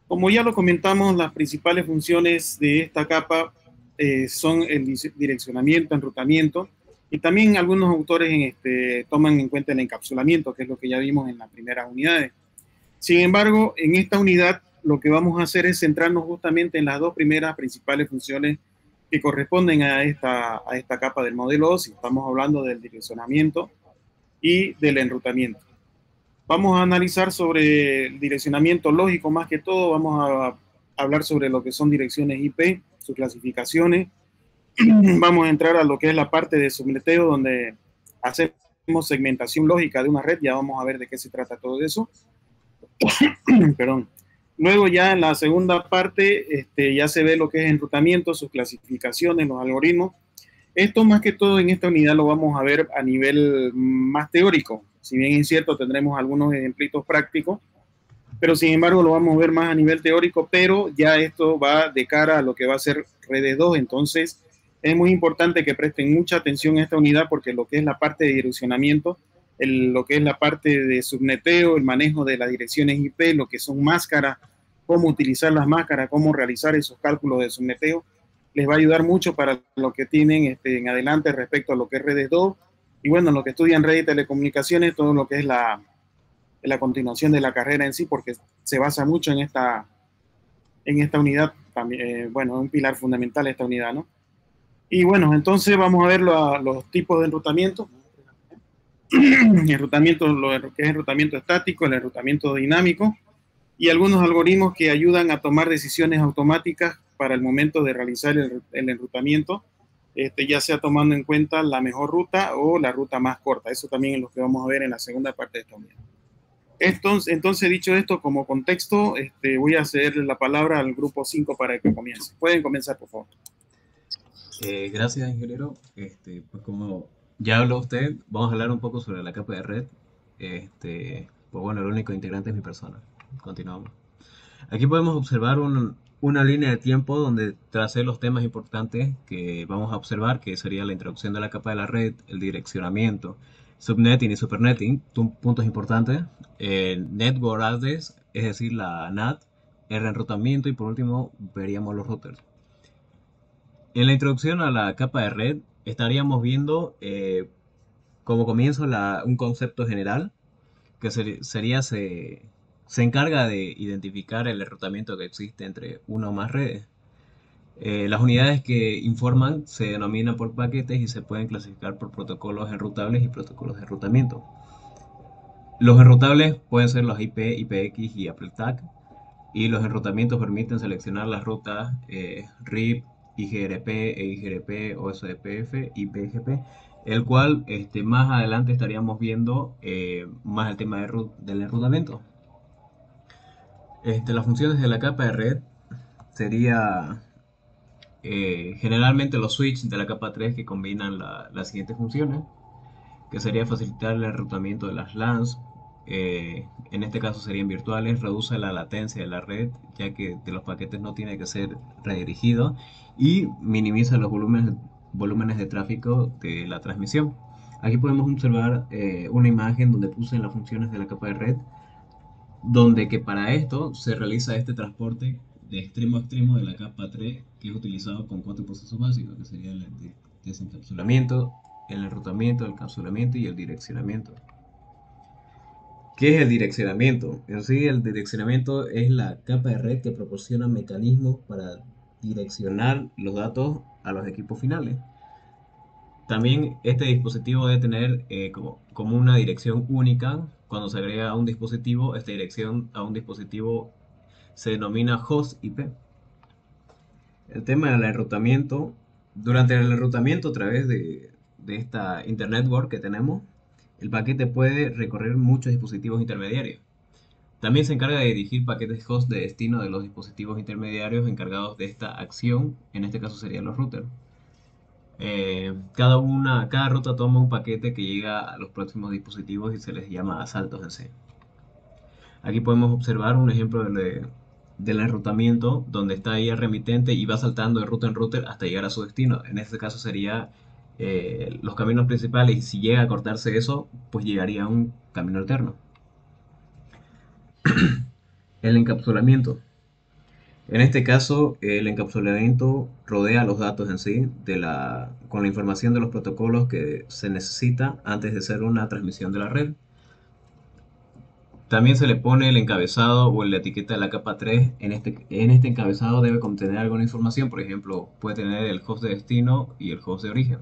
Como ya lo comentamos, las principales funciones de esta capa son el direccionamiento, enrutamiento, y también algunos autores toman en cuenta el encapsulamiento, que es lo que ya vimos en las primeras unidades. Sin embargo, en esta unidad lo que vamos a hacer es centrarnos justamente en las dos primeras principales funciones que corresponden a esta capa del modelo OSI. Estamos hablando del direccionamiento y del enrutamiento. Vamos a analizar sobre el direccionamiento lógico más que todo, vamos a hablar sobre lo que son direcciones IP, sus clasificaciones, vamos a entrar a lo que es la parte de subneteo donde hacemos segmentación lógica de una red, ya vamos a ver de qué se trata todo eso. Perdón. Luego ya en la segunda parte ya se ve lo que es enrutamiento, sus clasificaciones, los algoritmos. Esto más que todo en esta unidad lo vamos a ver a nivel más teórico. Si bien es cierto, tendremos algunos ejemplitos prácticos, pero sin embargo lo vamos a ver más a nivel teórico, pero ya esto va de cara a lo que va a ser redes 2. Entonces es muy importante que presten mucha atención a esta unidad porque lo que es la parte de direccionamiento, lo que es la parte de subneteo, el manejo de las direcciones IP, lo que son máscaras, cómo utilizar las máscaras, cómo realizar esos cálculos de subneteo, les va a ayudar mucho para lo que tienen en adelante respecto a lo que es redes 2 y bueno, lo que estudian redes y telecomunicaciones, todo lo que es la continuación de la carrera en sí, porque se basa mucho en esta unidad, también, bueno, es un pilar fundamental esta unidad, ¿no? Y bueno, entonces vamos a ver los tipos de enrutamiento. Enrutamiento, lo que es enrutamiento estático, el enrutamiento dinámico y algunos algoritmos que ayudan a tomar decisiones automáticas para el momento de realizar el enrutamiento, ya sea tomando en cuenta la mejor ruta o la ruta más corta. Eso también es lo que vamos a ver en la segunda parte de esta unidad. Entonces, dicho esto, como contexto, voy a ceder la palabra al grupo 5 para que comience. Pueden comenzar, por favor. Gracias, ingeniero. Pues como ya habló usted, vamos a hablar un poco sobre la capa de red. Pues bueno, el único integrante es mi persona. Continuamos. Aquí podemos observar una línea de tiempo donde tracé los temas importantes que vamos a observar, que sería la introducción de la capa de la red, el direccionamiento, subnetting y supernetting, puntos importantes, el network address, es decir, la NAT, el reenrutamiento y por último veríamos los routers. En la introducción a la capa de red estaríamos viendo como comienzo un concepto general que se encarga de identificar el enrutamiento que existe entre una o más redes. Las unidades que informan se denominan por paquetes y se pueden clasificar por protocolos enrutables y protocolos de enrutamiento. Los enrutables pueden ser los IP, IPX y AppleTag, y los enrutamientos permiten seleccionar las rutas RIP, IGRP, EIGRP, OSPF y PGP, el cual más adelante estaríamos viendo más el tema del enrutamiento. Las funciones de la capa de red sería generalmente los switches de la capa 3 que combinan las siguientes funciones, que sería facilitar el enrutamiento de las LANs, en este caso serían virtuales, reduce la latencia de la red, ya que de los paquetes no tiene que ser redirigido, y minimiza los volúmenes de tráfico de la transmisión. Aquí podemos observar una imagen donde puse las funciones de la capa de red, donde que para esto se realiza este transporte de extremo a extremo de la capa 3, que es utilizado con cuatro procesos básicos, que serían el desencapsulamiento, el enrutamiento, el encapsulamiento y el direccionamiento. ¿Qué es el direccionamiento? En sí, el direccionamiento es la capa de red que proporciona mecanismos para direccionar los datos a los equipos finales. También este dispositivo debe tener como una dirección única. Cuando se agrega a un dispositivo, esta dirección a un dispositivo se denomina host IP. El tema del enrutamiento, durante el enrutamiento a través de esta Internet Network que tenemos, el paquete puede recorrer muchos dispositivos intermediarios. También se encarga de dirigir paquetes host de destino de los dispositivos intermediarios encargados de esta acción, en este caso serían los routers. Cada ruta toma un paquete que llega a los próximos dispositivos y se les llama saltos en C. Aquí podemos observar un ejemplo del enrutamiento donde está ahí el remitente y va saltando de router en router hasta llegar a su destino. En este caso sería los caminos principales y si llega a cortarse eso, pues llegaría a un camino alterno. El encapsulamiento. En este caso, el encapsulamiento rodea los datos en sí con la información de los protocolos que se necesita antes de hacer una transmisión de la red. También se le pone el encabezado o la etiqueta de la capa 3. En este encabezado debe contener alguna información, por ejemplo, puede tener el host de destino y el host de origen.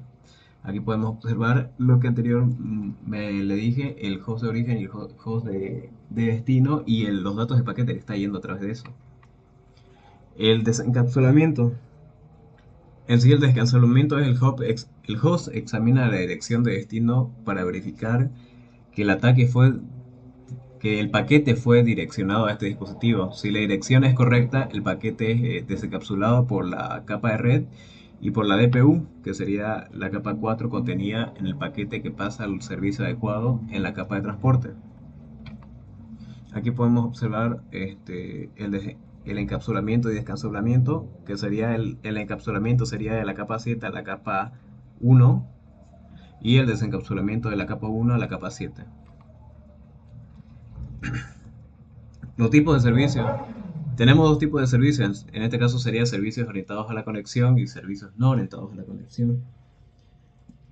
Aquí podemos observar lo que le dije, el host de origen y el host de destino y los datos de paquete que está yendo a través de eso. El desencapsulamiento. En sí, el desencapsulamiento es el host examina la dirección de destino para verificar que el ataque fue que el paquete fue direccionado a este dispositivo. Si la dirección es correcta, el paquete es desencapsulado por la capa de red y por la DPU, que sería la capa 4 contenida en el paquete que pasa al servicio adecuado en la capa de transporte. Aquí podemos observar el encapsulamiento y descapsulamiento, que sería el encapsulamiento sería de la capa 7 a la capa 1 y el desencapsulamiento de la capa 1 a la capa 7. Los tipos de servicios. Tenemos dos tipos de servicios. En este caso serían servicios orientados a la conexión y servicios no orientados a la conexión.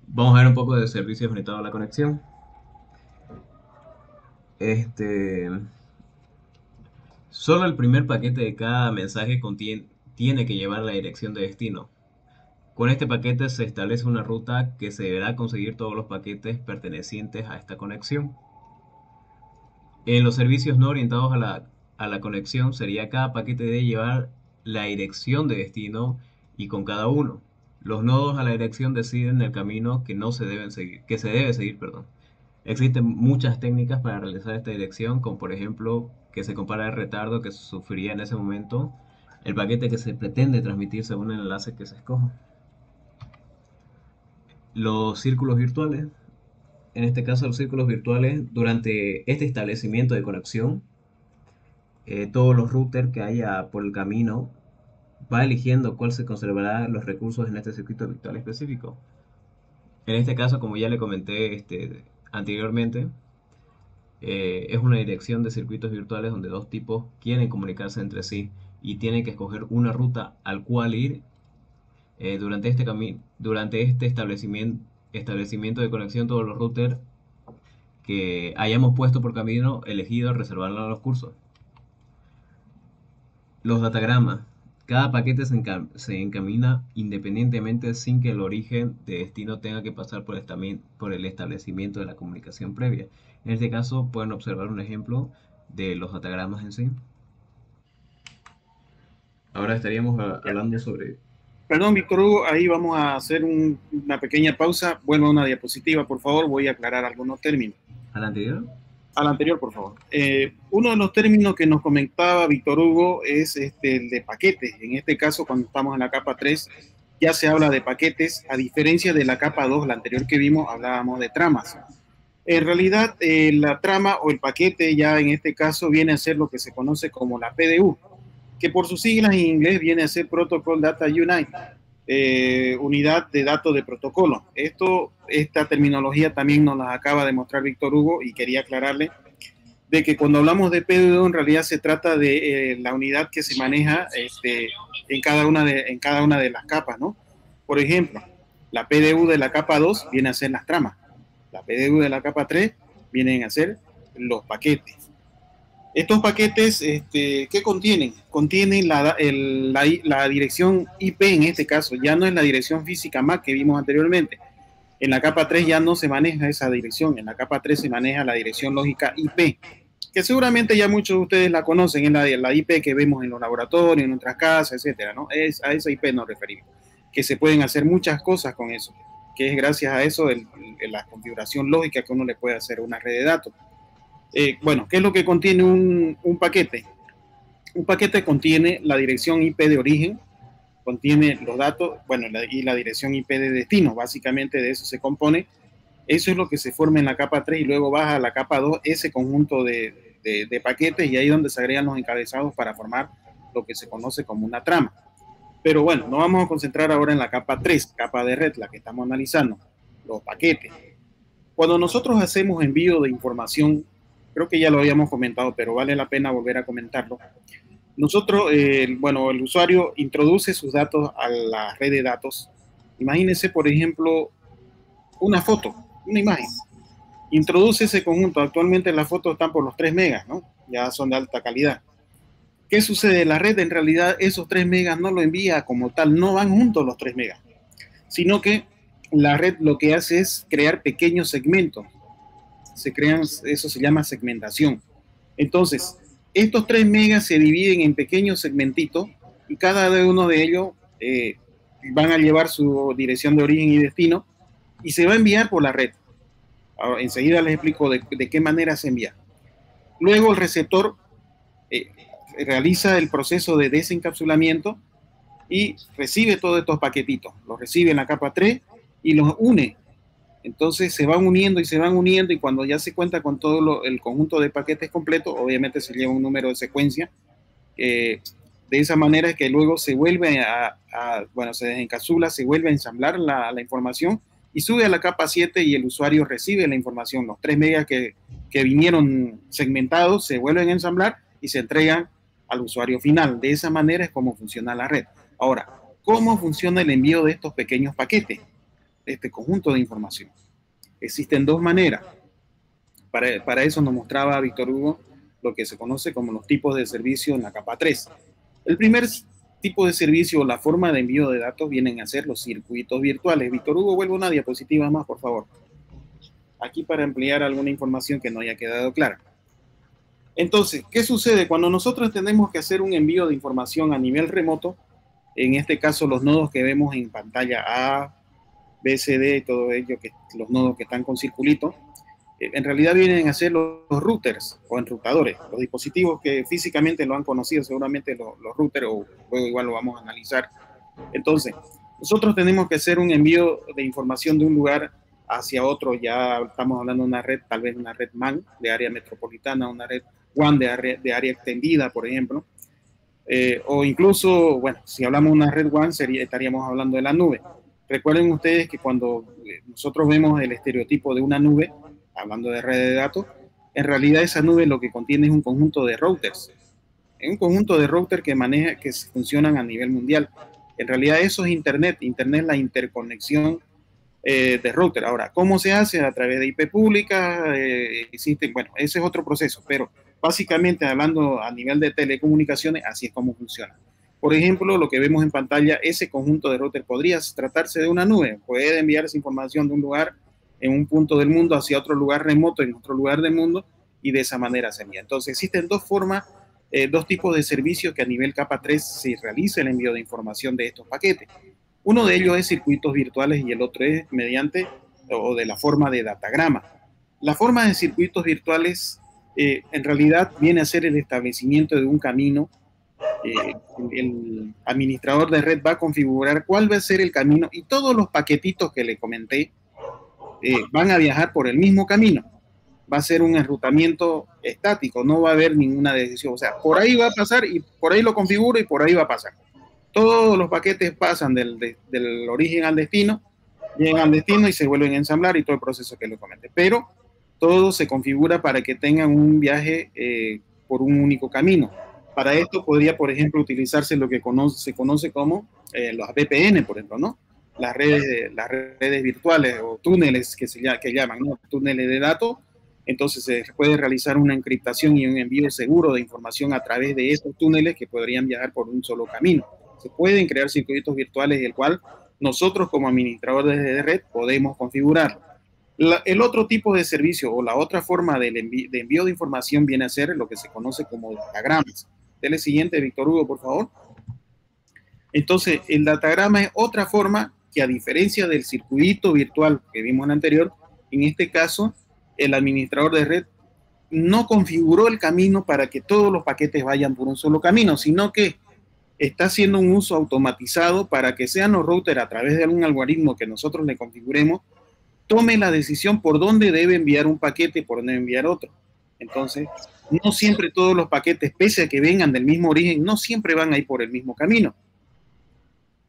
Vamos a ver un poco de servicios orientados a la conexión. Solo el primer paquete de cada mensaje tiene que llevar la dirección de destino. Con este paquete se establece una ruta que se deberá conseguir todos los paquetes pertenecientes a esta conexión. En los servicios no orientados a la conexión sería cada paquete debe llevar la dirección de destino y con cada uno. Los nodos a la dirección deciden el camino que se debe seguir, perdón. Existen muchas técnicas para realizar esta dirección, como por ejemplo que se compara el retardo que sufriría en ese momento el paquete que se pretende transmitir según el enlace que se escoja. Los círculos virtuales. En este caso, los círculos virtuales, durante este establecimiento de conexión, todos los routers que haya por el camino va eligiendo cuál se conservará los recursos en este circuito virtual específico. En este caso, como ya le comenté anteriormente, es una dirección de circuitos virtuales donde dos tipos quieren comunicarse entre sí y tienen que escoger una ruta al cual ir durante este establecimiento de conexión. Todos los routers que hayamos puesto por camino elegido reservarlo a los cursos. Los datagramas. Cada paquete se encamina independientemente sin que el origen de destino tenga que pasar por el establecimiento de la comunicación previa. En este caso pueden observar un ejemplo de los datagramas en sí. Ahora estaríamos hablando sobre... Perdón, Víctor Hugo, ahí vamos a hacer una pequeña pausa. Vuelvo a una diapositiva, por favor. Voy a aclarar algunos términos. ¿Al anterior? Al anterior, por favor. Uno de los términos que nos comentaba Víctor Hugo es el de paquetes. En este caso, cuando estamos en la capa 3, ya se habla de paquetes, a diferencia de la capa 2, la anterior que vimos, hablábamos de tramas. En realidad, la trama o el paquete ya en este caso viene a ser lo que se conoce como la PDU, que por sus siglas en inglés viene a ser Protocol Data Unit, unidad de datos de protocolo. Esta terminología también nos la acaba de mostrar Víctor Hugo y quería aclararle de que cuando hablamos de PDU en realidad se trata de la unidad que se maneja en cada una de las capas, ¿no? Por ejemplo, la PDU de la capa 2 viene a ser las tramas, la PDU de la capa 3 vienen a ser los paquetes. Estos paquetes, ¿qué contienen? Contienen la dirección IP en este caso, ya no es la dirección física MAC que vimos anteriormente. En la capa 3 ya no se maneja esa dirección, en la capa 3 se maneja la dirección lógica IP, que seguramente ya muchos de ustedes la conocen, es la IP que vemos en los laboratorios, en nuestras casas, etcétera, ¿no? A esa IP nos referimos, que se pueden hacer muchas cosas con eso, que es gracias a eso la configuración lógica que uno le puede hacer a una red de datos. Bueno, ¿qué es lo que contiene un paquete? Un paquete contiene la dirección IP de origen, contiene los datos, bueno, y la dirección IP de destino. Básicamente de eso se compone. Eso es lo que se forma en la capa 3 y luego baja a la capa 2 ese conjunto de paquetes y ahí es donde se agregan los encabezados para formar lo que se conoce como una trama. Pero bueno, nos vamos a concentrar ahora en la capa 3, capa de red, la que estamos analizando, los paquetes. Cuando nosotros hacemos envío de información, creo que ya lo habíamos comentado, pero vale la pena volver a comentarlo. Nosotros, bueno, el usuario introduce sus datos a la red de datos. Imagínense, por ejemplo, una foto, una imagen. Introduce ese conjunto. Actualmente las fotos están por los 3 megas, ¿no? Ya son de alta calidad. ¿Qué sucede? La red en realidad esos 3 megas no lo envía como tal, no van juntos los 3 megas, sino que la red lo que hace es crear pequeños segmentos. Se crean, eso se llama segmentación. Entonces, estos 3 megas se dividen en pequeños segmentitos y cada uno de ellos van a llevar su dirección de origen y destino y se va a enviar por la red. Ahora, enseguida les explico de qué manera se envía. Luego el receptor eh, realiza el proceso de desencapsulamiento y recibe todos estos paquetitos. Los recibe en la capa 3 y los une. Entonces se van uniendo y se van uniendo y cuando ya se cuenta con todo el conjunto de paquetes completo, obviamente se lleva un número de secuencia. De esa manera es que luego se vuelve bueno, se desencapsula, se vuelve a ensamblar la información y sube a la capa 7 y el usuario recibe la información. Los 3 megas que vinieron segmentados se vuelven a ensamblar y se entregan al usuario final. De esa manera es como funciona la red. Ahora, ¿cómo funciona el envío de estos pequeños paquetes? Este conjunto de información. Existen dos maneras. Para eso nos mostraba Víctor Hugo lo que se conoce como los tipos de servicio en la capa 3. El primer tipo de servicio o la forma de envío de datos vienen a ser los circuitos virtuales. Víctor Hugo, vuelve una diapositiva más, por favor. Aquí para ampliar alguna información que no haya quedado clara. Entonces, ¿qué sucede? Cuando nosotros tenemos que hacer un envío de información a nivel remoto, en este caso los nodos que vemos en pantalla A, B, C, D y todo ello, los nodos que están con circulito, en realidad vienen a ser los routers o enrutadores, los dispositivos que físicamente lo han conocido, seguramente los routers, o luego igual lo vamos a analizar. Entonces, nosotros tenemos que hacer un envío de información de un lugar hacia otro, ya estamos hablando de una red, tal vez una red MAN de área metropolitana, una red WAN de área extendida, por ejemplo, o incluso, bueno, si hablamos de una red WAN, estaríamos hablando de la nube. Recuerden ustedes que cuando nosotros vemos el estereotipo de una nube, hablando de red de datos, en realidad esa nube lo que contiene es un conjunto de routers. Es un conjunto de routers que funcionan a nivel mundial. En realidad eso es Internet. Internet es la interconexión de router. Ahora, ¿cómo se hace? A través de IP pública, existen, bueno, ese es otro proceso, pero básicamente hablando a nivel de telecomunicaciones, así es como funciona. Por ejemplo, lo que vemos en pantalla, ese conjunto de router podría tratarse de una nube. Puede enviarse información de un lugar en un punto del mundo hacia otro lugar remoto en otro lugar del mundo y de esa manera se envía. Entonces existen dos formas, dos tipos de servicios que a nivel capa 3 se realiza el envío de información de estos paquetes. Uno de ellos es circuitos virtuales y el otro es mediante o de la forma de datagrama. La forma de circuitos virtuales en realidad viene a ser el establecimiento de un camino. El administrador de red va a configurar cuál va a ser el camino y todos los paquetitos que le comenté van a viajar por el mismo camino. Va a ser un enrutamiento estático, no va a haber ninguna decisión. O sea, por ahí va a pasar y por ahí lo configuro y por ahí va a pasar. Todos los paquetes pasan del origen al destino, llegan al destino y se vuelven a ensamblar y todo el proceso que le comenté. Pero todo se configura para que tengan un viaje por un único camino. Para esto podría, por ejemplo, utilizarse lo que se conoce como los VPN, por ejemplo, ¿no? Las redes virtuales o túneles que llaman, ¿no? Túneles de datos. Entonces se puede realizar una encriptación y un envío seguro de información a través de estos túneles que podrían viajar por un solo camino. Se pueden crear circuitos virtuales el cual nosotros como administradores de red podemos configurar. El otro tipo de servicio o la otra forma de envío de información viene a ser lo que se conoce como datagramas. Dele siguiente, Víctor Hugo, por favor. Entonces, el datagrama es otra forma que, a diferencia del circuito virtual que vimos en el anterior, en este caso, el administrador de red no configuró el camino para que todos los paquetes vayan por un solo camino, sino que está haciendo un uso automatizado para que sean los routers, a través de algún algoritmo que nosotros le configuremos, tome la decisión por dónde debe enviar un paquete y por dónde enviar otro. Entonces, no siempre todos los paquetes, pese a que vengan del mismo origen, no siempre van a ir por el mismo camino.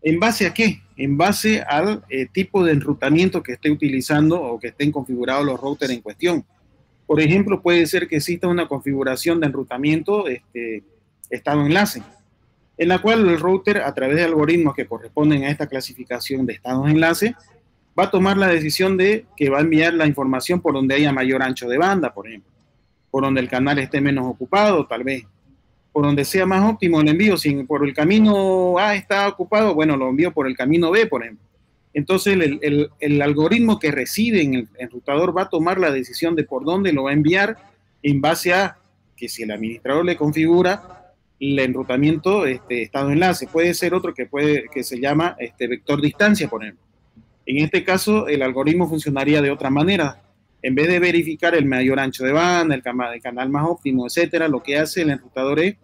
¿En base a qué? En base al tipo de enrutamiento que esté utilizando o que estén configurados los routers en cuestión. Por ejemplo, puede ser que exista una configuración de enrutamiento estado enlace, en la cual el router, a través de algoritmos que corresponden a esta clasificación de estados enlace, va a tomar la decisión de que va a enviar la información por donde haya mayor ancho de banda, por ejemplo, por donde el canal esté menos ocupado, tal vez, por donde sea más óptimo el envío. Si por el camino A está ocupado, bueno, lo envío por el camino B, por ejemplo. Entonces el algoritmo que reside en el enrutador va a tomar la decisión de por dónde lo va a enviar en base a que si el administrador le configura el enrutamiento estado enlace. Puede ser otro que se llama vector distancia, por ejemplo. En este caso, el algoritmo funcionaría de otra manera. En vez de verificar el mayor ancho de banda, el canal más óptimo, etcétera, lo que hace el enrutador es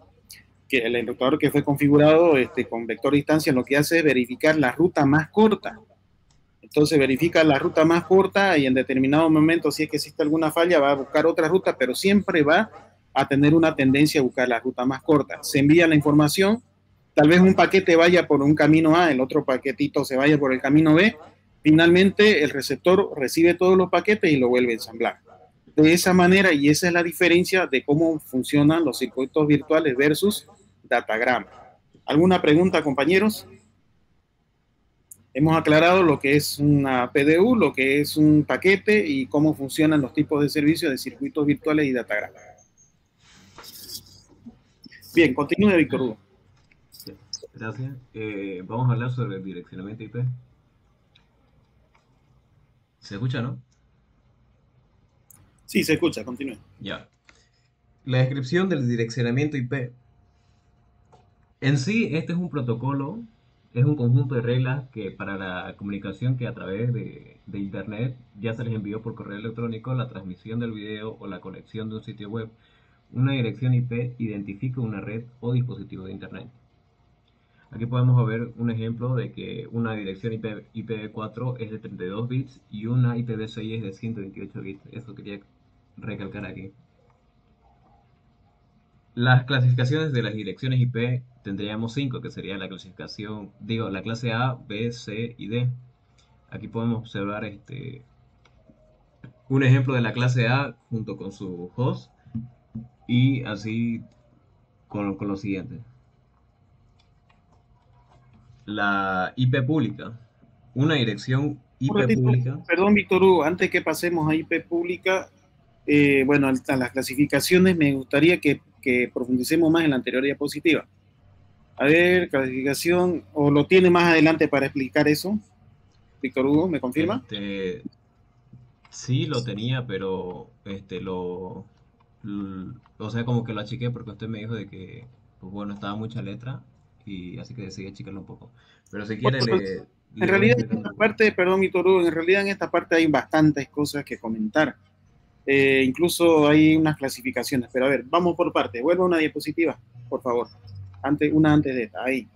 que el enrutador que fue configurado con vector distancia lo que hace es verificar la ruta más corta. Entonces verifica la ruta más corta y en determinado momento, si es que existe alguna falla, va a buscar otra ruta, pero siempre va a tener una tendencia a buscar la ruta más corta. Se envía la información, tal vez un paquete vaya por un camino A, el otro paquetito se vaya por el camino B. Finalmente, el receptor recibe todos los paquetes y lo vuelve a ensamblar. De esa manera, y esa es la diferencia de cómo funcionan los circuitos virtuales versus datagrama. ¿Alguna pregunta, compañeros? Hemos aclarado lo que es una PDU, lo que es un paquete y cómo funcionan los tipos de servicios de circuitos virtuales y datagrama. Bien, continúe, Víctor Hugo. Gracias. Vamos a hablar sobre el direccionamiento IP. ¿Se escucha, no? Sí, se escucha, continúe. Ya. La descripción del direccionamiento IP. En sí, este es un protocolo, es un conjunto de reglas que para la comunicación que a través de Internet ya se les envió por correo electrónico, la transmisión del video o la conexión de un sitio web. Una dirección IP identifica una red o dispositivo de Internet. Aquí podemos ver un ejemplo de que una dirección IPv4 es de 32 bits y una IPv6 es de 128 bits. Eso quería recalcar aquí. Las clasificaciones de las direcciones IP tendríamos 5, que sería la clasificación, la clase A, B, C y D. Aquí podemos observar un ejemplo de la clase A junto con su host y así con lo siguiente. La IP pública. Una dirección IP pública. Perdón, Víctor Hugo, antes que pasemos a IP pública, bueno, a las clasificaciones me gustaría que profundicemos más en la anterior diapositiva. A ver, clasificación, ¿o lo tiene más adelante para explicar eso? Víctor Hugo, ¿me confirma? Sí, lo tenía, pero o sea, como que lo achiqué porque usted me dijo de que, pues bueno, estaba mucha letra y así que decidí achicarlo un poco. Pero si quiere en realidad, en esta parte, perdón, Víctor Hugo, en realidad en esta parte hay bastantes cosas que comentar. Incluso hay unas clasificaciones, pero a ver, vamos por parte. Vuelva a una diapositiva, por favor. Una antes de esta, ahí.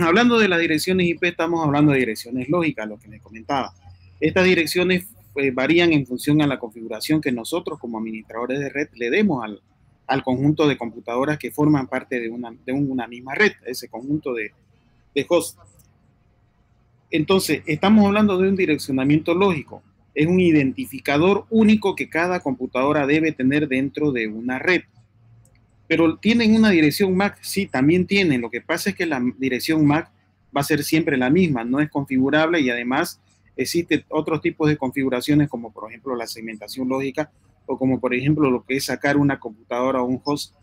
Hablando de las direcciones IP, estamos hablando de direcciones lógicas, lo que les comentaba. Estas direcciones varían en función a la configuración que nosotros como administradores de red le demos al conjunto de computadoras que forman parte de una misma red, ese conjunto de hosts. Entonces, estamos hablando de un direccionamiento lógico. Es un identificador único que cada computadora debe tener dentro de una red. Pero ¿tienen una dirección MAC? Sí, también tienen. Lo que pasa es que la dirección MAC va a ser siempre la misma, no es configurable y además existen otros tipos de configuraciones como por ejemplo la segmentación lógica o como por ejemplo lo que es sacar una computadora o un host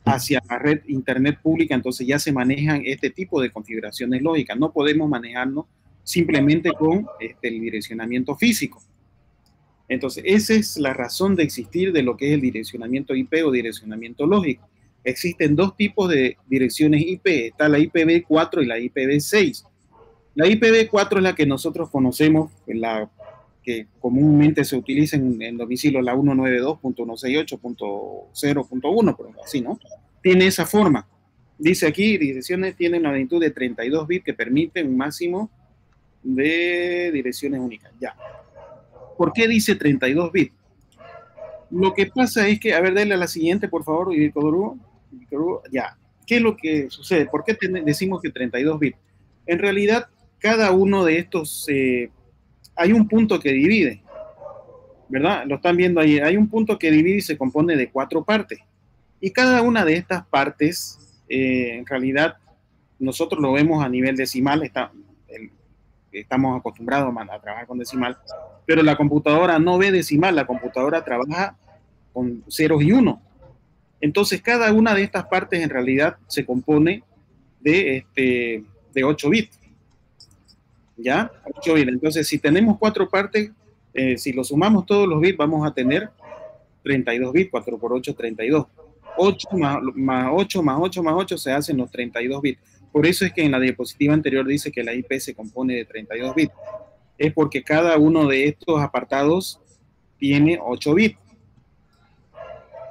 hacia la red internet pública, entonces ya se manejan este tipo de configuraciones lógicas. No podemos manejarnos simplemente con el direccionamiento físico. Entonces, esa es la razón de existir de lo que es el direccionamiento IP o direccionamiento lógico. Existen dos tipos de direcciones IP, está la IPv4 y la IPv6. La IPv4 es la que nosotros conocemos, la que comúnmente se utiliza en domicilio, la 192.168.0.1, pero así, ¿no? Tiene esa forma. Dice aquí, direcciones tienen una magnitud de 32 bits que permiten un máximo de direcciones únicas. Ya. ¿Por qué dice 32 bits? Lo que pasa es que, a ver, dale a la siguiente, por favor, Víctor Hugo. Ya. ¿Qué es lo que sucede? ¿Por qué decimos que 32 bits? En realidad, cada uno de estos, hay un punto que divide, ¿verdad? Lo están viendo ahí. Hay un punto que divide y se compone de 4 partes. Y cada una de estas partes en realidad nosotros lo vemos a nivel decimal, estamos acostumbrados a trabajar con decimal, pero la computadora no ve decimal, la computadora trabaja con ceros y uno. Entonces, cada una de estas partes en realidad se compone de 8 bits. ¿Ya? 8 bits. Entonces, si tenemos 4 partes, si lo sumamos todos los bits, vamos a tener 32 bits, 4 por 8, 32. 8 más 8 más 8 más 8 se hacen los 32 bits. Por eso es que en la diapositiva anterior dice que la IP se compone de 32 bits. Es porque cada uno de estos apartados tiene 8 bits.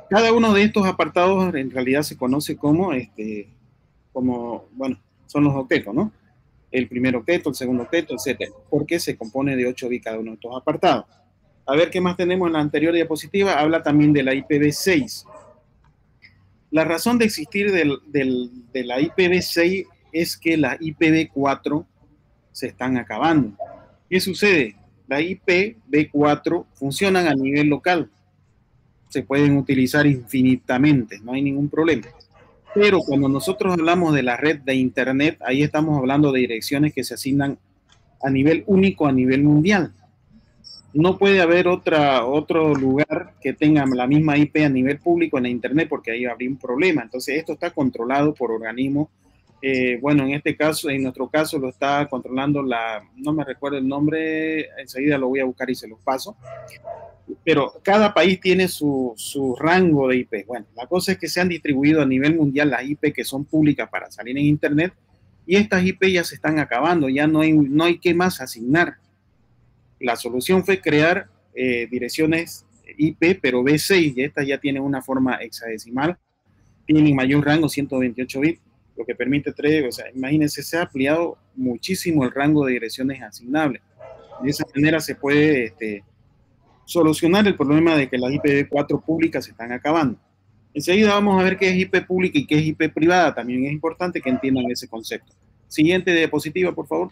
Cada uno de estos apartados en realidad se conoce bueno, son los octetos, ¿no? El primer octeto, el segundo octeto, etcétera, porque se compone de 8 bits cada uno de estos apartados. A ver qué más tenemos en la anterior diapositiva. Habla también de la IPv6. La razón de existir de la IPv6 es que la IPv4 se están acabando. ¿Qué sucede? La IPv4 funcionan a nivel local. Se pueden utilizar infinitamente, no hay ningún problema. Pero cuando nosotros hablamos de la red de Internet, ahí estamos hablando de direcciones que se asignan a nivel único, a nivel mundial. No puede haber otro lugar que tenga la misma IP a nivel público en la Internet porque ahí habría un problema. Entonces, esto está controlado por organismos. Bueno, en este caso, en nuestro caso, lo está controlando no me recuerdo el nombre, enseguida lo voy a buscar y se los paso. Pero cada país tiene su rango de IP. Bueno, la cosa es que se han distribuido a nivel mundial las IP que son públicas para salir en Internet y estas IP ya se están acabando, ya no hay que más asignar. La solución fue crear direcciones IP, pero B6, y estas ya tienen una forma hexadecimal, tienen mayor rango, 128 bits, lo que permite 3, o sea, imagínense, se ha ampliado muchísimo el rango de direcciones asignables. De esa manera se puede solucionar el problema de que las IPv4 públicas se están acabando. Enseguida vamos a ver qué es IP pública y qué es IP privada. También es importante que entiendan ese concepto. Siguiente diapositiva, por favor.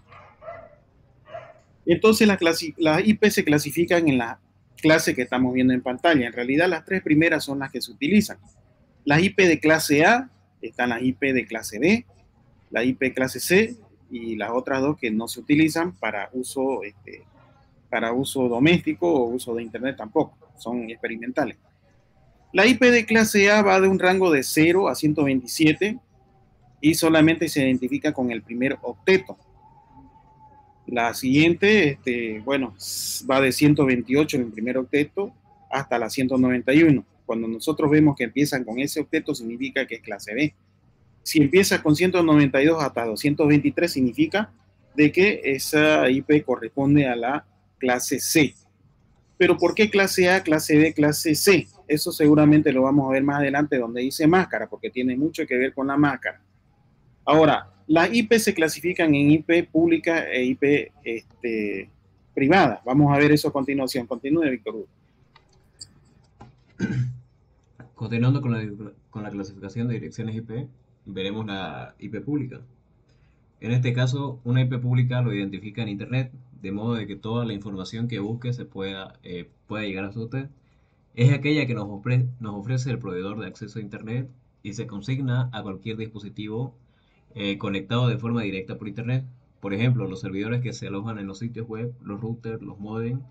Entonces las IP se clasifican en la clase que estamos viendo en pantalla. En realidad las 3 primeras son las que se utilizan. Las IP de clase A, están las IP de clase B, la IP clase C y las otras 2 que no se utilizan para uso doméstico o uso de Internet tampoco, son experimentales. La IP de clase A va de un rango de 0 a 127 y solamente se identifica con el primer octeto. La siguiente, bueno, va de 128 en el primer octeto hasta la 191. Cuando nosotros vemos que empiezan con ese octeto, significa que es clase B. Si empieza con 192 hasta 223, significa de que esa IP corresponde a la clase C. Pero ¿por qué clase A, clase B, clase C? Eso seguramente lo vamos a ver más adelante donde dice máscara, porque tiene mucho que ver con la máscara. Ahora, las IP se clasifican en IP pública e IP privada. Vamos a ver eso a continuación. Continúe, Víctor Hugo. Continuando con la clasificación de direcciones IP, veremos la IP pública. En este caso, una IP pública lo identifica en Internet, de modo de que toda la información que busque pueda llegar a usted. Es aquella que nos ofrece el proveedor de acceso a Internet y se consigna a cualquier dispositivo conectado de forma directa por Internet. Por ejemplo, los servidores que se alojan en los sitios web, los routers, los modems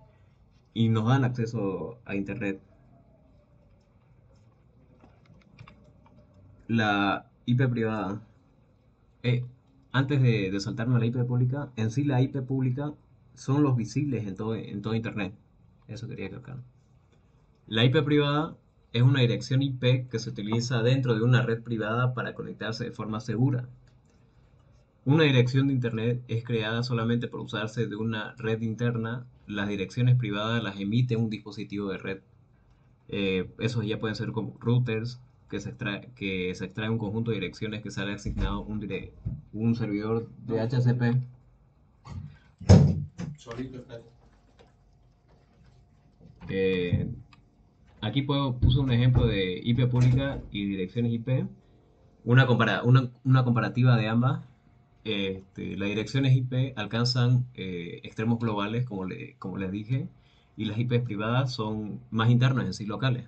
y nos dan acceso a Internet. La IP privada. Antes de saltarme a la IP pública, en sí la IP pública son los visibles en todo Internet. Eso quería aclarar. La IP privada es una dirección IP que se utiliza dentro de una red privada para conectarse de forma segura. Una dirección de Internet es creada solamente por usarse de una red interna. Las direcciones privadas las emite un dispositivo de red. Esos ya pueden ser como routers, que se extrae un conjunto de direcciones que sale asignado un servidor de DHCP. Aquí puse un ejemplo de IP pública y direcciones IP. Una comparativa de ambas. Las direcciones IP alcanzan extremos globales, como les dije, y las IP privadas son más internas, en sí locales.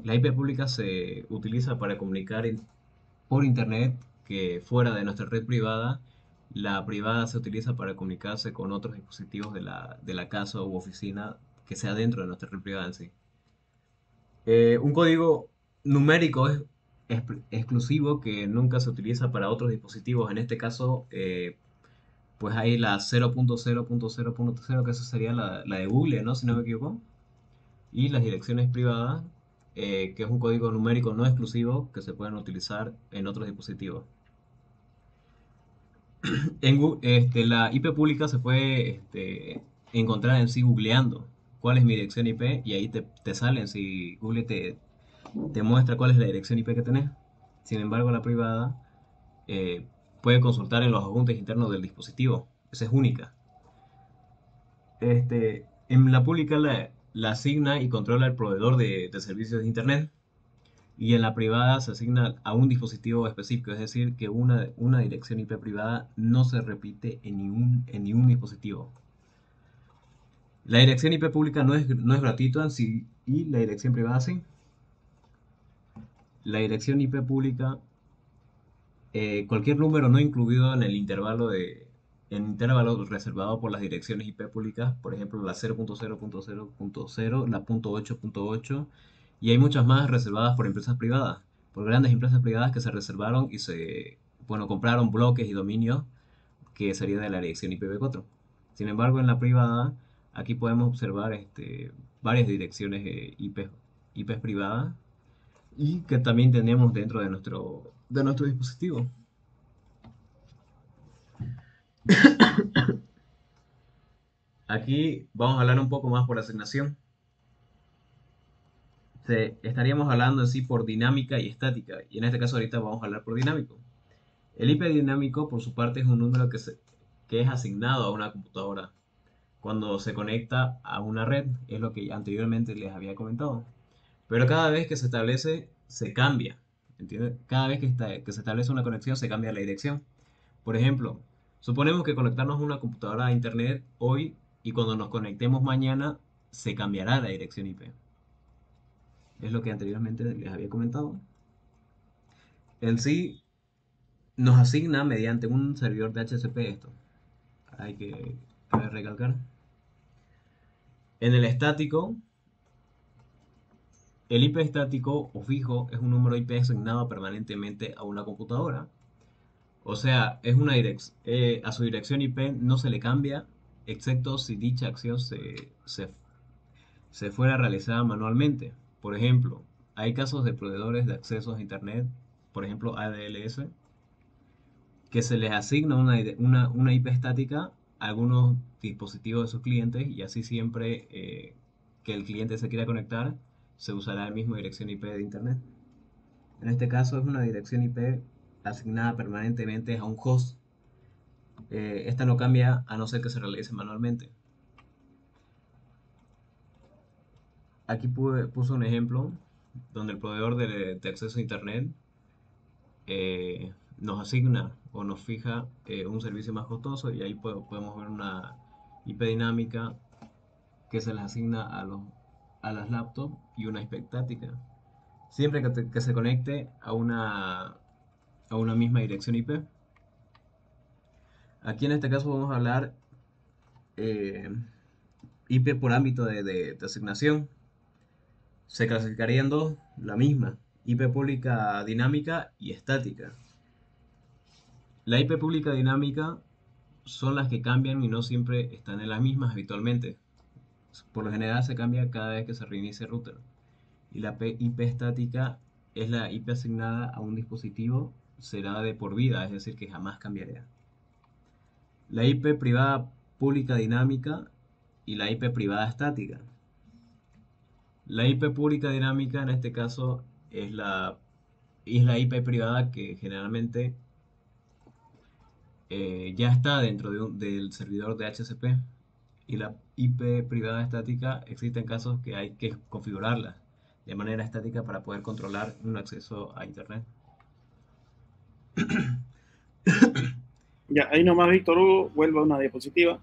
La IP pública se utiliza para comunicar por internet que fuera de nuestra red privada. La privada se utiliza para comunicarse con otros dispositivos de la casa u oficina que sea dentro de nuestra red privada en sí. Un código numérico es exclusivo que nunca se utiliza para otros dispositivos. En este caso, pues hay la 0.0.0.0, que esa sería la de Google, ¿no? Si no me equivoco. Y las direcciones privadas, que es un código numérico no exclusivo que se pueden utilizar en otros dispositivos. La IP pública se puede encontrar en sí googleando cuál es mi dirección IP y ahí te salen si Google te muestra cuál es la dirección IP que tenés. Sin embargo, la privada puede consultar en los ajustes internos del dispositivo. Esa es única. En la pública la asigna y controla el proveedor de servicios de Internet. Y en la privada se asigna a un dispositivo específico, es decir, que una dirección IP privada no se repite en ningún dispositivo. La dirección IP pública no es gratuita en sí, y la dirección privada sí. La dirección IP pública, cualquier número no incluido en intervalo reservado por las direcciones IP públicas, por ejemplo la 0.0.0.0, la .8.8, y hay muchas más reservadas por empresas privadas, por grandes empresas privadas que se reservaron y compraron bloques y dominios que sería de la dirección IPv4. Sin embargo, en la privada, aquí podemos observar varias direcciones IP privadas y que también tenemos dentro de nuestro dispositivo. Aquí vamos a hablar un poco más por asignación. Estaríamos hablando en sí por dinámica y estática, y en este caso ahorita vamos a hablar por dinámico. El IP dinámico, por su parte, es un número que es asignado a una computadora cuando se conecta a una red, es lo que anteriormente les había comentado. Pero cada vez que se establece, se cambia. ¿Entiendes? Cada vez que se establece una conexión, se cambia la dirección. Por ejemplo, suponemos que conectarnos a una computadora a internet hoy y cuando nos conectemos mañana, se cambiará la dirección IP. Es lo que anteriormente les había comentado. En sí, nos asigna mediante un servidor de DHCP esto. Hay que recalcar. En el estático, el IP estático o fijo es un número IP asignado permanentemente a una computadora. O sea, a su dirección IP no se le cambia, excepto si dicha acción se fuera realizada manualmente. Por ejemplo, hay casos de proveedores de accesos a Internet, por ejemplo ADLS, que se les asigna una IP estática a algunos dispositivos de sus clientes y así siempre que el cliente se quiera conectar, se usará la misma dirección IP de Internet. En este caso es una dirección IP asignada permanentemente a un host. Esta no cambia a no ser que se realice manualmente. Aquí puse un ejemplo donde el proveedor de acceso a Internet nos asigna o nos fija un servicio más costoso y ahí podemos ver una IP dinámica que se les asigna a las laptops y una IP estática. Siempre que se conecte a una misma dirección IP. Aquí en este caso vamos a hablar eh, IP por ámbito de asignación. Se clasificaría en dos, la misma, IP pública dinámica y estática. La IP pública dinámica son las que cambian y no siempre están en las mismas habitualmente. Por lo general se cambia cada vez que se reinicia el router. Y la IP estática es la IP asignada a un dispositivo, será de por vida, es decir, que jamás cambiaría. La IP privada pública dinámica y la IP privada estática. La IP pública dinámica en este caso es la IP privada que generalmente ya está dentro del servidor de DHCP. Y la IP privada estática, existen casos que hay que configurarla de manera estática para poder controlar un acceso a Internet. Ya, ahí nomás, Víctor Hugo, vuelvo a una diapositiva.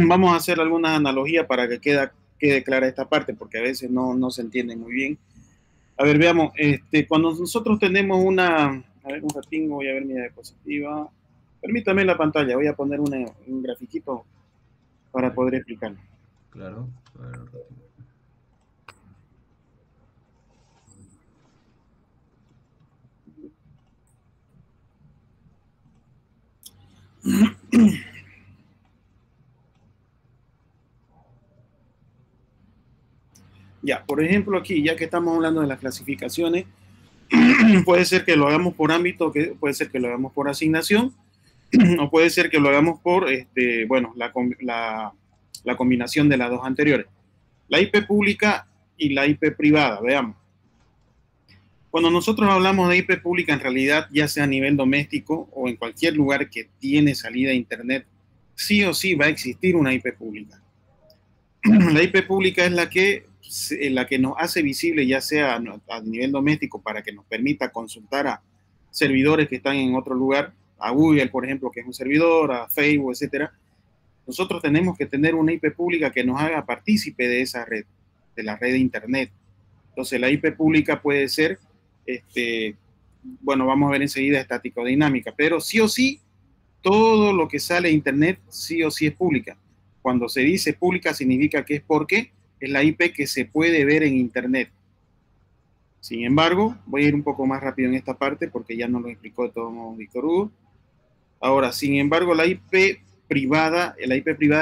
Vamos a hacer alguna analogía para que quede clara esta parte, porque a veces no se entiende muy bien. A ver, veamos, cuando nosotros tenemos A ver, un ratingo, voy a ver mi diapositiva. Permítame la pantalla, voy a poner un grafiquito para poder explicarlo. Claro. A ver, un ratito. Ya, por ejemplo, aquí, ya que estamos hablando de las clasificaciones, puede ser que lo hagamos por ámbito, puede ser que lo hagamos por asignación, o puede ser que lo hagamos por, bueno, la combinación de las dos anteriores. La IP pública y la IP privada, veamos. Cuando nosotros hablamos de IP pública, en realidad, ya sea a nivel doméstico o en cualquier lugar que tiene salida a Internet, sí o sí va a existir una IP pública. La IP pública es la que nos hace visible, ya sea a nivel doméstico, para que nos permita consultar a servidores que están en otro lugar, a Google, por ejemplo, que es un servidor, a Facebook, etcétera. Nosotros tenemos que tener una IP pública que nos haga partícipe de esa red, de la red de Internet. Entonces, la IP pública puede ser, bueno, vamos a ver enseguida, estática o dinámica, pero sí o sí, todo lo que sale de Internet sí o sí es pública. Cuando se dice pública significa que es porque es la IP que se puede ver en Internet. Sin embargo, voy a ir un poco más rápido en esta parte porque ya nos lo explicó todo Víctor Hugo. Ahora, sin embargo, la IP privada es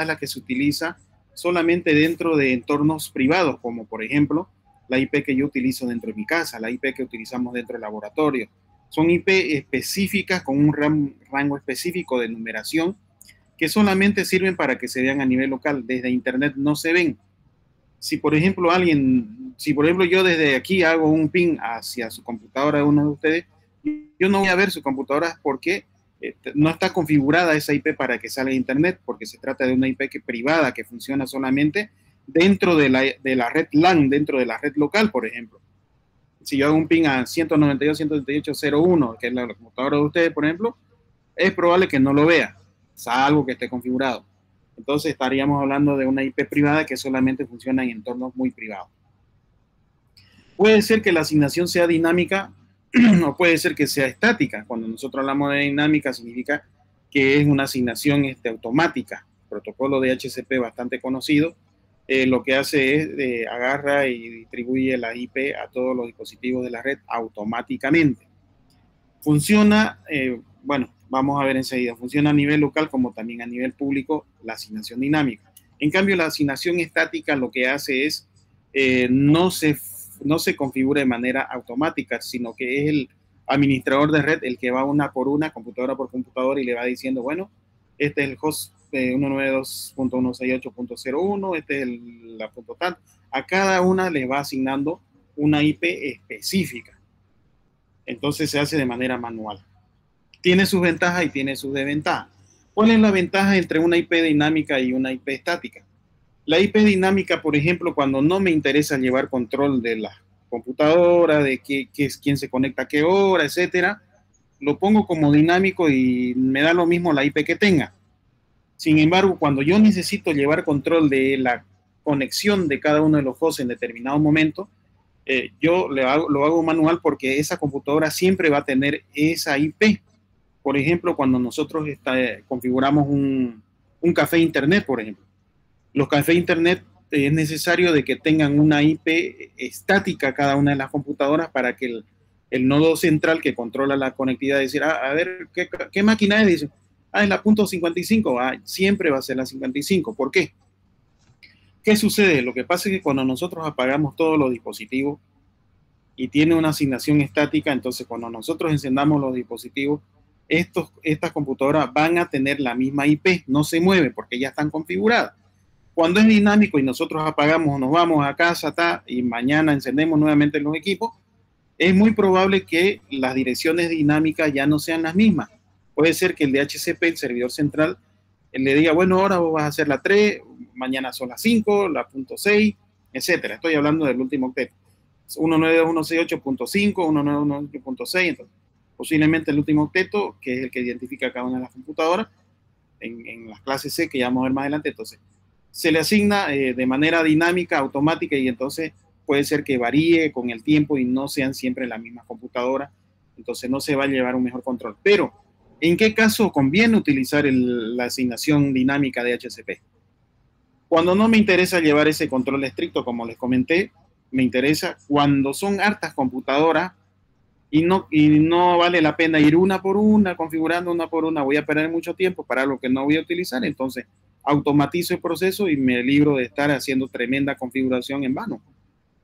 la que se utiliza solamente dentro de entornos privados, como por ejemplo la IP que yo utilizo dentro de mi casa, la IP que utilizamos dentro del laboratorio. Son IP específicas con un rango específico de numeración que solamente sirven para que se vean a nivel local. Desde Internet no se ven. Si por ejemplo yo desde aquí hago un ping hacia su computadora de uno de ustedes, yo no voy a ver su computadora porque no está configurada esa IP para que salga a Internet, porque se trata de una IP privada que funciona solamente dentro de la red LAN, dentro de la red local, por ejemplo. Si yo hago un ping a 192.168.0.1, que es la computadora de ustedes, por ejemplo, es probable que no lo vea, salvo que esté configurado. Entonces estaríamos hablando de una IP privada que solamente funciona en entornos muy privados. Puede ser que la asignación sea dinámica o puede ser que sea estática. Cuando nosotros hablamos de dinámica significa que es una asignación automática. Protocolo de HCP bastante conocido. Lo que hace es agarra y distribuye la IP a todos los dispositivos de la red automáticamente. Funciona, bueno, vamos a ver enseguida, funciona a nivel local como también a nivel público la asignación dinámica. En cambio, la asignación estática lo que hace es no se configura de manera automática, sino que es el administrador de red el que va una por una, computadora por computadora, y le va diciendo, bueno, este es el host 192.168.0.1, este es la punto tal. A cada una le va asignando una IP específica. Entonces se hace de manera manual. Tiene sus ventajas y tiene sus desventajas. ¿Cuál es la ventaja entre una IP dinámica y una IP estática? La IP dinámica, por ejemplo, cuando no me interesa llevar control de la computadora, de quién se conecta a qué hora, etcétera, lo pongo como dinámico y me da lo mismo la IP que tenga. Sin embargo, cuando yo necesito llevar control de la conexión de cada uno de los hosts en determinado momento, yo lo hago manual porque esa computadora siempre va a tener esa IP. Por ejemplo, cuando nosotros configuramos un café internet, por ejemplo. Los cafés internet es necesario de que tengan una IP estática cada una de las computadoras para que el nodo central que controla la conectividad decir, a ver, ¿qué máquina es? Dice, es la punto 55, siempre va a ser la 55. ¿Por qué? ¿Qué sucede? Lo que pasa es que cuando nosotros apagamos todos los dispositivos y tiene una asignación estática, entonces cuando nosotros encendamos los dispositivos, estas computadoras van a tener la misma IP, no se mueve porque ya están configuradas. Cuando es dinámico y nosotros apagamos, nos vamos a casa y mañana encendemos nuevamente los equipos, es muy probable que las direcciones dinámicas ya no sean las mismas. Puede ser que el DHCP, el servidor central, le diga, bueno, ahora vos vas a hacer la 3, mañana son las 5, la punto 6, etcétera. Estoy hablando del último octeto. 192.168.5, 192.168.6, entonces posiblemente el último octeto, que es el que identifica cada una de las computadoras, en las clases C, que ya vamos a ver más adelante, entonces se le asigna de manera dinámica, automática, y entonces puede ser que varíe con el tiempo y no sean siempre la misma computadora Entonces no se va a llevar un mejor control. Pero, ¿en qué caso conviene utilizar la asignación dinámica de HCP? Cuando no me interesa llevar ese control estricto, como les comenté, me interesa cuando son hartas computadoras y no vale la pena ir una por una, configurando una por una, voy a perder mucho tiempo para lo que no voy a utilizar, entonces automatizo el proceso y me libro de estar haciendo tremenda configuración en vano.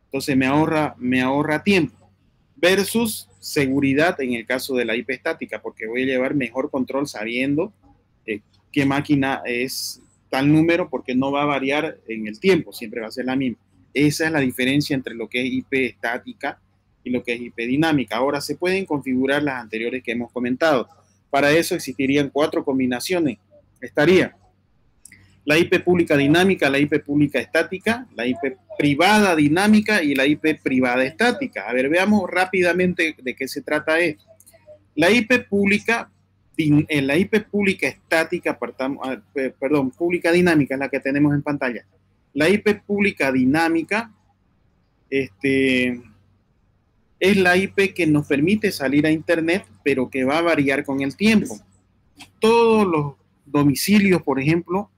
Entonces me ahorra tiempo versus seguridad en el caso de la IP estática, porque voy a llevar mejor control sabiendo qué máquina es tal número, porque no va a variar en el tiempo, siempre va a ser la misma. Esa es la diferencia entre lo que es IP estática y lo que es IP dinámica. Ahora se pueden configurar las anteriores que hemos comentado. Para eso existirían 4 combinaciones. Estaría la IP pública dinámica, la IP pública estática, la IP privada dinámica y la IP privada estática. A ver, veamos rápidamente de qué se trata esto. La IP pública, en la IP pública estática, perdón, pública dinámica es la que tenemos en pantalla. La IP pública dinámica, es la IP que nos permite salir a Internet, pero que va a variar con el tiempo. Todos los domicilios, por ejemplo,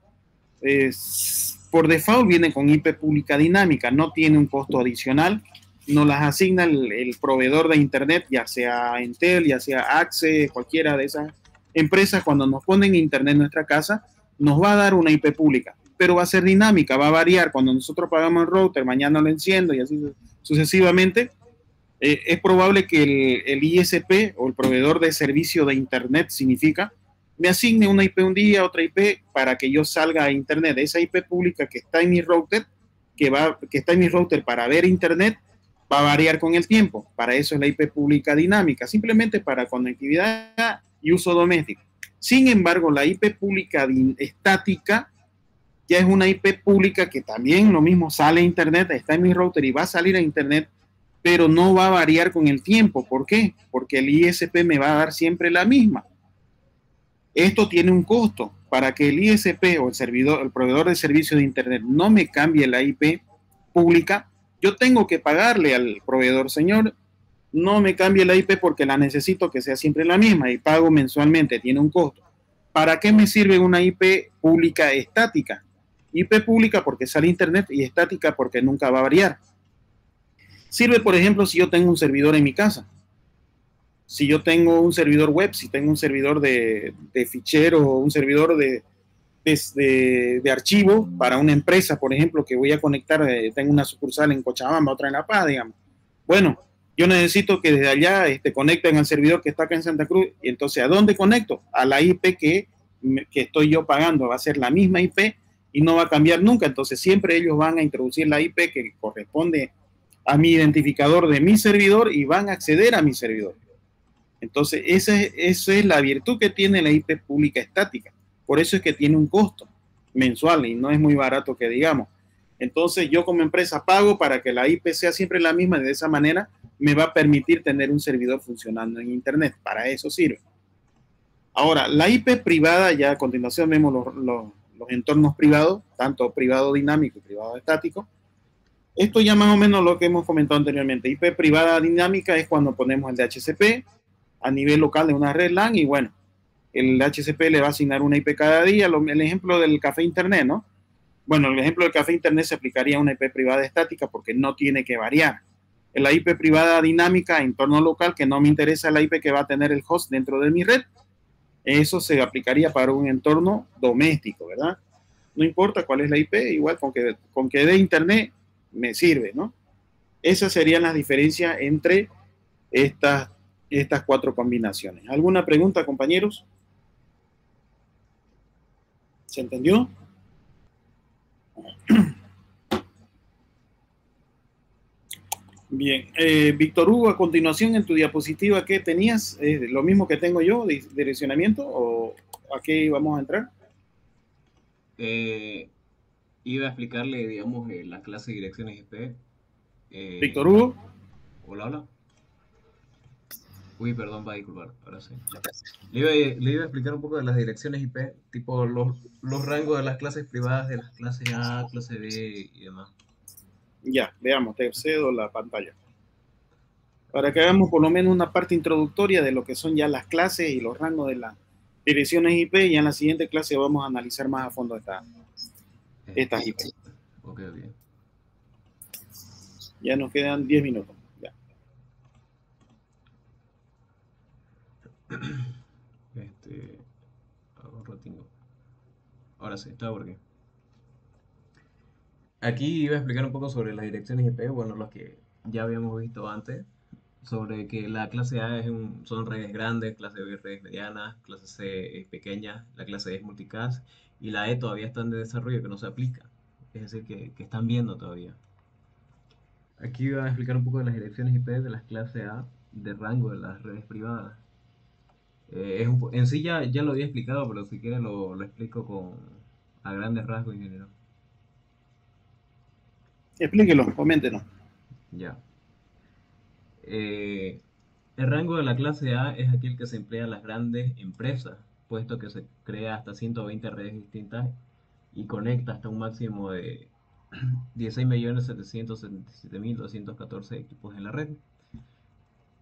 por default vienen con IP pública dinámica, no tiene un costo adicional, nos las asigna el proveedor de Internet, ya sea Entel, ya sea Access, cualquiera de esas empresas. Cuando nos ponen Internet en nuestra casa, nos va a dar una IP pública, pero va a ser dinámica, va a variar. Cuando nosotros pagamos el router, mañana lo enciendo y así sucesivamente. Es probable que el ISP o el proveedor de servicio de Internet significa me asigne una IP un día, otra IP para que yo salga a Internet. Esa IP pública que está en mi router, que está en mi router para ver Internet, va a variar con el tiempo. Para eso es la IP pública dinámica, simplemente para conectividad y uso doméstico. Sin embargo, la IP pública estática ya es una IP pública que también lo mismo sale a Internet, está en mi router y va a salir a Internet, pero no va a variar con el tiempo. ¿Por qué? Porque el ISP me va a dar siempre la misma. Esto tiene un costo. Para que el ISP o el proveedor de servicio de Internet no me cambie la IP pública, yo tengo que pagarle al proveedor, señor, no me cambie la IP porque la necesito que sea siempre la misma y pago mensualmente, tiene un costo. ¿Para qué me sirve una IP pública estática? IP pública porque sale Internet y estática porque nunca va a variar. Sirve, por ejemplo, si yo tengo un servidor en mi casa. Si yo tengo un servidor web, si tengo un servidor de ficheros o un servidor de archivo para una empresa, por ejemplo, que voy a conectar, tengo una sucursal en Cochabamba, otra en La Paz, digamos. Bueno, yo necesito que desde allá conecten al servidor que está acá en Santa Cruz. Y entonces, ¿a dónde conecto? A la IP que estoy yo pagando. Va a ser la misma IP y no va a cambiar nunca. Entonces, siempre ellos van a introducir la IP que corresponde a mi identificador de mi servidor y van a acceder a mi servidor. Entonces, esa es la virtud que tiene la IP pública estática. Por eso es que tiene un costo mensual y no es muy barato que digamos. Entonces, yo como empresa pago para que la IP sea siempre la misma. De esa manera me va a permitir tener un servidor funcionando en Internet. Para eso sirve. Ahora, la IP privada, ya a continuación vemos los entornos privados, tanto privado dinámico y privado estático. Esto ya más o menos lo que hemos comentado anteriormente. IP privada dinámica es cuando ponemos el DHCP a nivel local de una red LAN y bueno, el DHCP le va a asignar una IP cada día. El ejemplo del café internet, ¿no? Bueno, el ejemplo del café internet se aplicaría a una IP privada estática porque no tiene que variar. En la IP privada dinámica, entorno local, que no me interesa la IP que va a tener el host dentro de mi red, eso se aplicaría para un entorno doméstico, ¿verdad? No importa cuál es la IP, igual con que dé internet me sirve, ¿no? Esas serían las diferencias entre estas 4 combinaciones. ¿Alguna pregunta, compañeros? ¿Se entendió? Bien. Víctor Hugo, a continuación en tu diapositiva, ¿qué tenías? ¿Lo mismo que tengo yo, direccionamiento, o a qué vamos a entrar? Iba a explicarle, digamos, la clase de direcciones IP. Víctor Hugo. Hola, hola. Uy, perdón, va a disculpar, ahora sí. Le iba a explicar un poco de las direcciones IP, tipo los rangos de las clases privadas, de las clases A, clase B y demás. Ya, veamos, te cedo la pantalla. para que hagamos por lo menos una parte introductoria de lo que son ya las clases y los rangos de las direcciones IP, y en la siguiente clase vamos a analizar más a fondo estas IP. Ok. Ya nos quedan 10 minutos. Ya. Hago un ratingo. Ahora sí, está porque aquí iba a explicar un poco sobre las direcciones IP, bueno, los que ya habíamos visto antes, sobre que la clase A son redes grandes, clase B redes medianas, clase C es pequeña, la clase D es multicast y la E todavía está en desarrollo que no se aplica, es decir, que están viendo todavía. Aquí voy a explicar un poco de las direcciones IP de las clases A de rango de las redes privadas. En sí ya lo había explicado, pero si quiere lo explico a grandes rasgos, ingeniero. Explíquelo, coméntenos. Ya. Eh, el rango de la clase A es aquel que se emplea en las grandes empresas, puesto que se crea hasta 120 redes distintas y conecta hasta un máximo de 16.777.214 equipos en la red.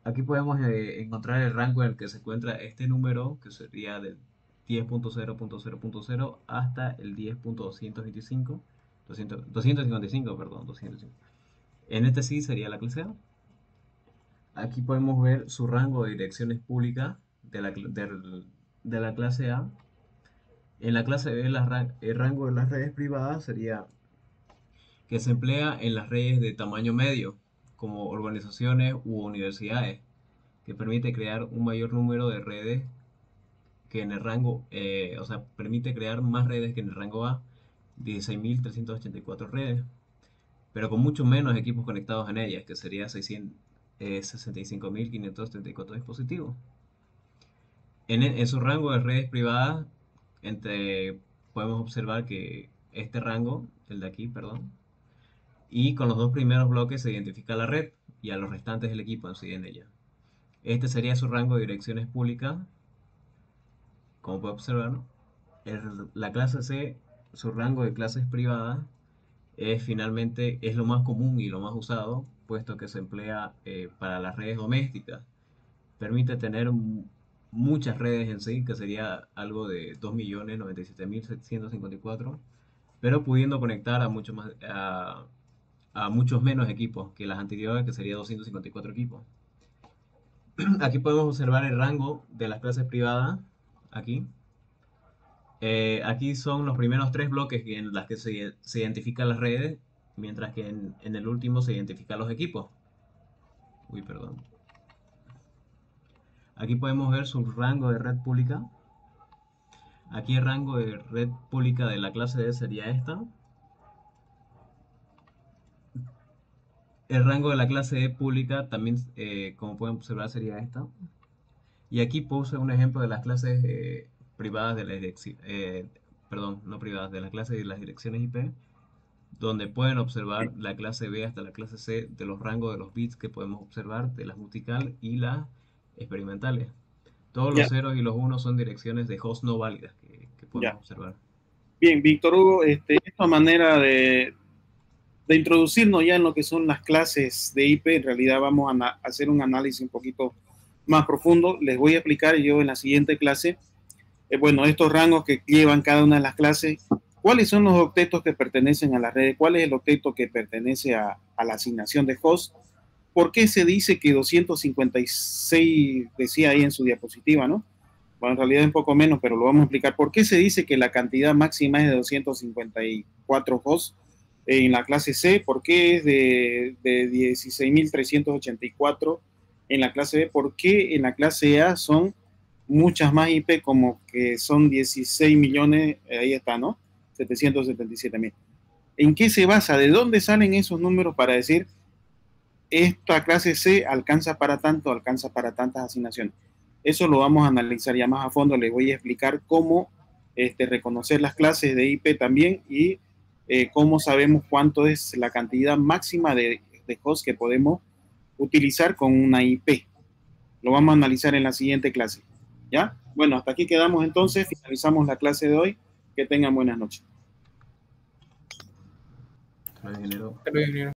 Aquí podemos encontrar el rango en el que se encuentra este número, que sería del 10.0.0.0 hasta el 10.225, 255, perdón, 205. En este sí sería la clase A. Aquí podemos ver su rango de direcciones públicas de la clase A. En la clase B, el rango de las redes privadas sería que se emplea en las redes de tamaño medio, como organizaciones u universidades, que permite crear un mayor número de redes que en el rango, o sea, permite crear más redes que en el rango A, 16.384 redes, pero con mucho menos equipos conectados en ellas, que sería 65.534 dispositivos. En su rango de redes privadas, podemos observar que este rango, el de aquí, perdón, y con los dos primeros bloques se identifica la red y a los restantes del equipo en sí en ella. Este sería su rango de direcciones públicas, como puede observar, ¿no? La clase C, su rango de clases privadas, es lo más común y lo más usado, puesto que se emplea para las redes domésticas. Permite tener muchas redes en sí, que sería algo de 2.097.754, pero pudiendo conectar a muchos menos equipos que las anteriores, que sería 254 equipos. Aquí podemos observar el rango de las clases privadas, aquí. Aquí son los primeros tres bloques en las que se identifican las redes, mientras que en el último se identifican los equipos. Uy, perdón. Aquí podemos ver su rango de red pública. Aquí el rango de red pública de la clase D sería esta. El rango de la clase E pública también, como pueden observar, sería esta. Y aquí puse un ejemplo de las clases privadas de la dirección, perdón, no privadas, de las clases de las direcciones IP, donde pueden observar la clase B hasta la clase C de los rangos de los bits que podemos observar de las musical y las experimentales. Todos Ya, los ceros y los unos son direcciones de host no válidas que podemos ya. observar. Bien, Víctor Hugo, esta manera de introducirnos ya en lo que son las clases de IP, en realidad vamos a hacer un análisis un poquito más profundo. Les voy a explicar yo en la siguiente clase, bueno, estos rangos que llevan cada una de las clases, cuáles son los octetos que pertenecen a la red, cuál es el octeto que pertenece a la asignación de host, por qué se dice que 256 decía ahí en su diapositiva, ¿no? Bueno, en realidad es un poco menos, pero lo vamos a explicar. ¿Por qué se dice que la cantidad máxima es de 254 hosts en la clase C? ¿Por qué es de 16.384 en la clase B? ¿Por qué en la clase A son muchas más IP, como que son 16 millones, ahí está, ¿no? 777.000. ¿En qué se basa? ¿De dónde salen esos números para decir esta clase C alcanza para tanto, alcanza para tantas asignaciones? Eso lo vamos a analizar ya más a fondo. Les voy a explicar cómo reconocer las clases de IP también y cómo sabemos cuánto es la cantidad máxima de hosts que podemos utilizar con una IP. Lo vamos a analizar en la siguiente clase. ¿Ya? Bueno, hasta aquí quedamos entonces. Finalizamos la clase de hoy. Que tengan buenas noches. Ingeniero. Hasta luego, ingeniero.